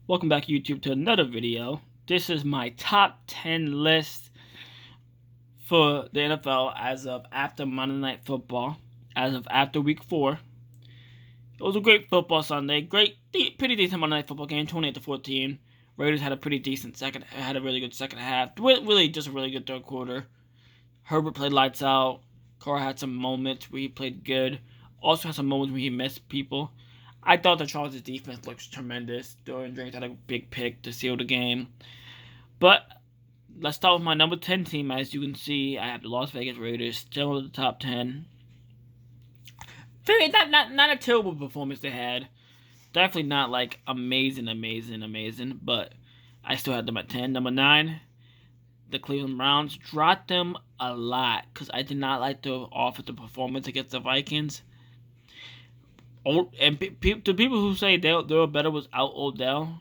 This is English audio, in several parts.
Welcome back YouTube to another video. This is my top 10 list for the NFL as of after Monday Night Football, as of after week 4. It was a great football Sunday, pretty decent Monday Night Football game, 28-14. Raiders had a pretty decent had a really good second half, really just a really good third quarter. Herbert played lights out. Carr had some moments where he played good. Also had some moments where he missed people. I thought the Chargers defense looked tremendous. Dorian Drake had a big pick to seal the game. But let's start with my number 10 team. As you can see, I have the Las Vegas Raiders still in the top 10. Not a terrible performance they had. Definitely not like amazing, but I still had them at 10. Number 9, the Cleveland Browns. Dropped them a lot because I did not like the offensive performance against the Vikings. And the people who say they were better without Odell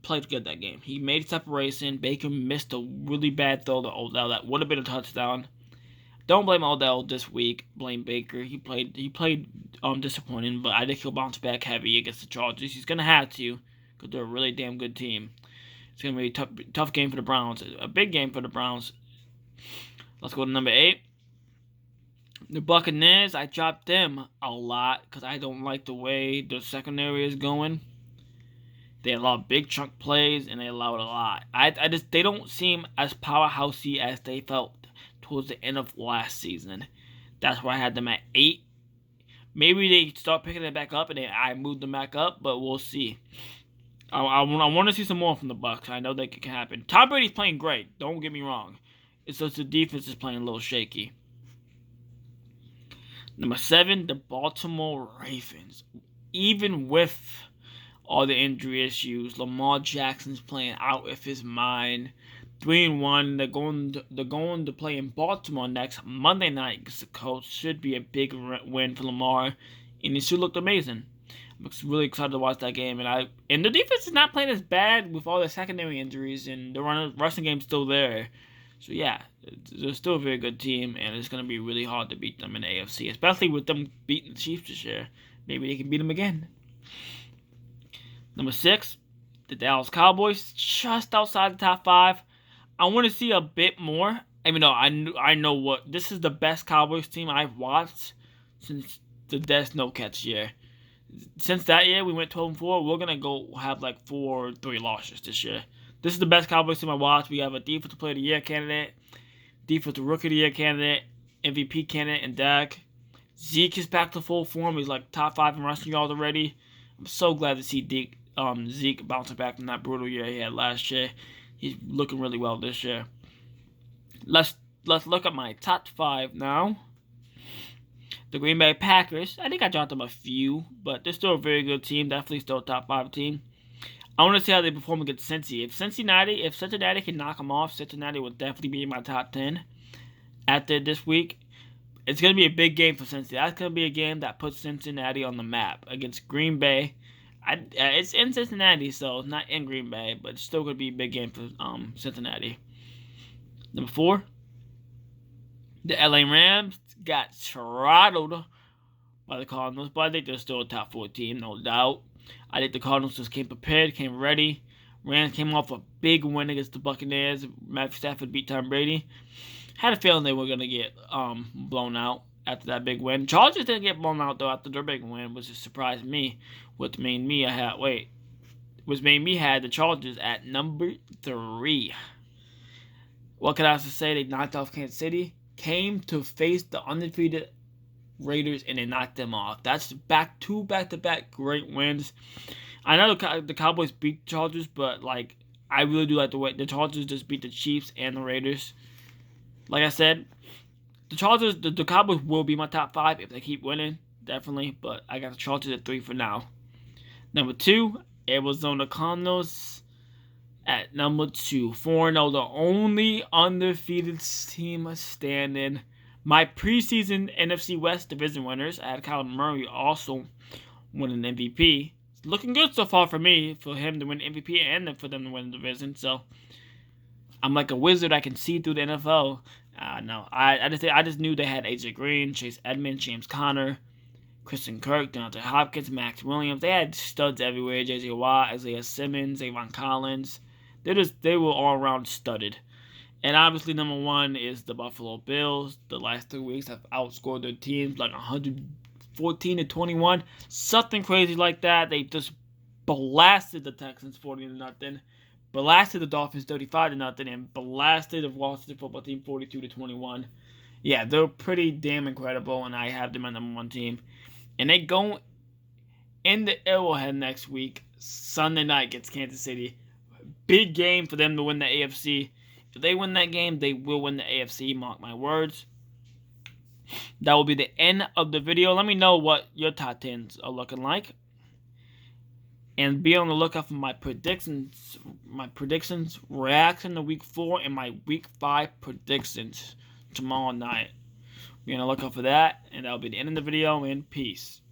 played good that game. He made separation. Baker missed a really bad throw to Odell that would have been a touchdown. Don't blame Odell this week. Blame Baker. He played disappointing, but I think he'll bounce back heavy against the Chargers. He's gonna have to because they're a really damn good team. It's gonna be a tough game for the Browns. A big game for the Browns. Let's go to number 8. The Buccaneers, I dropped them a lot because I don't like the way the secondary is going. They allow big chunk plays and they allow it a lot. They don't seem as powerhousey as they felt towards the end of last season. That's why I had them at 8. Maybe they start picking it back up and I moved them back up, but we'll see. I want to see some more from the Bucs. I know that can happen. Tom Brady's playing great. Don't get me wrong. It's just the defense is playing a little shaky. Number 7, the Baltimore Ravens. Even with all the injury issues, Lamar Jackson's playing out of his mind. 3-1. They're going to play in Baltimore next Monday night against the Colts. Should be a big win for Lamar, and it should look amazing. I'm really excited to watch that game, and the defense is not playing as bad with all the secondary injuries, and the rushing game's still there. So yeah, they're still a very good team, and it's going to be really hard to beat them in the AFC, especially with them beating the Chiefs this year. Maybe they can beat them again. Number 6, the Dallas Cowboys, just outside the top 5. I want to see a bit more. Even though I know what this is the best Cowboys team I've watched since the Des No Catch year. Since that year, we went 12-4. We're gonna go have like 4 or 3 losses this year. This is the best Cowboys team I watched. We have a Defensive Player of the Year candidate, Defensive Rookie of the Year candidate, MVP candidate, and Dak. Zeke is back to full form. He's like top 5 in rushing yards already. I'm so glad to see Zeke bouncing back from that brutal year he had last year. He's looking really well this year. Let's look at my top 5 now. The Green Bay Packers. I think I dropped them a few, but they're still a very good team. Definitely still a top 5 team. I want to see how they perform against Cincy. If Cincinnati can knock them off, Cincinnati will definitely be in my top 10 after this week. It's going to be a big game for Cincy. That's going to be a game that puts Cincinnati on the map against Green Bay. It's in Cincinnati, so it's not in Green Bay, but it's still going to be a big game for Cincinnati. Number 4, the LA Rams got throttled by the Cardinals, but I think they're still a top 4 team, no doubt. I think the Cardinals just came prepared, came ready. Rams came off a big win against the Buccaneers. Matthew Stafford beat Tom Brady. Had a feeling they were going to get blown out after that big win. Chargers didn't get blown out, though, after their big win, which just surprised me. Which made me had the Chargers at number 3. What could I also say? They knocked off Kansas City, came to face the undefeated Raiders, and they knocked them off. That's two back-to-back great wins. I know the Cowboys beat the Chargers, but like I really do like the way the Chargers just beat the Chiefs and the Raiders. Like I said, the Cowboys will be my top 5 if they keep winning, definitely. But I got the Chargers at 3 for now. Number 2, Arizona Cardinals at number 2. 4-0, the only undefeated team standing. My preseason NFC West division winners, I had Kyler Murray also win an MVP. It's looking good so far for me, for him to win MVP and for them to win the division. So I'm like a wizard. I can see through the NFL. No, I just knew they had AJ Green, Chase Edmonds, James Conner, Christian Kirk, DeAndre Hopkins, Max Williams. They had studs everywhere. J.J. Watt, Isaiah Simmons, Avon Collins. They were all around studded. And obviously, number one is the Buffalo Bills. The last 3 weeks have outscored their teams like 114-21. Something crazy like that. They just blasted the Texans 40-0. Blasted the Dolphins 35-0. And blasted the Washington football team 42-21. Yeah, they're pretty damn incredible. And I have them at number one team. And they go in the Arrowhead next week, Sunday night against Kansas City. Big game for them to win the AFC. If they win that game, they will win the AFC, mark my words. That will be the end of the video. Let me know what your top 10s are looking like. And be on the lookout for my predictions, reaction to week 4 and my week 5 predictions tomorrow night. Be on the lookout for that, and that'll be the end of the video, and peace.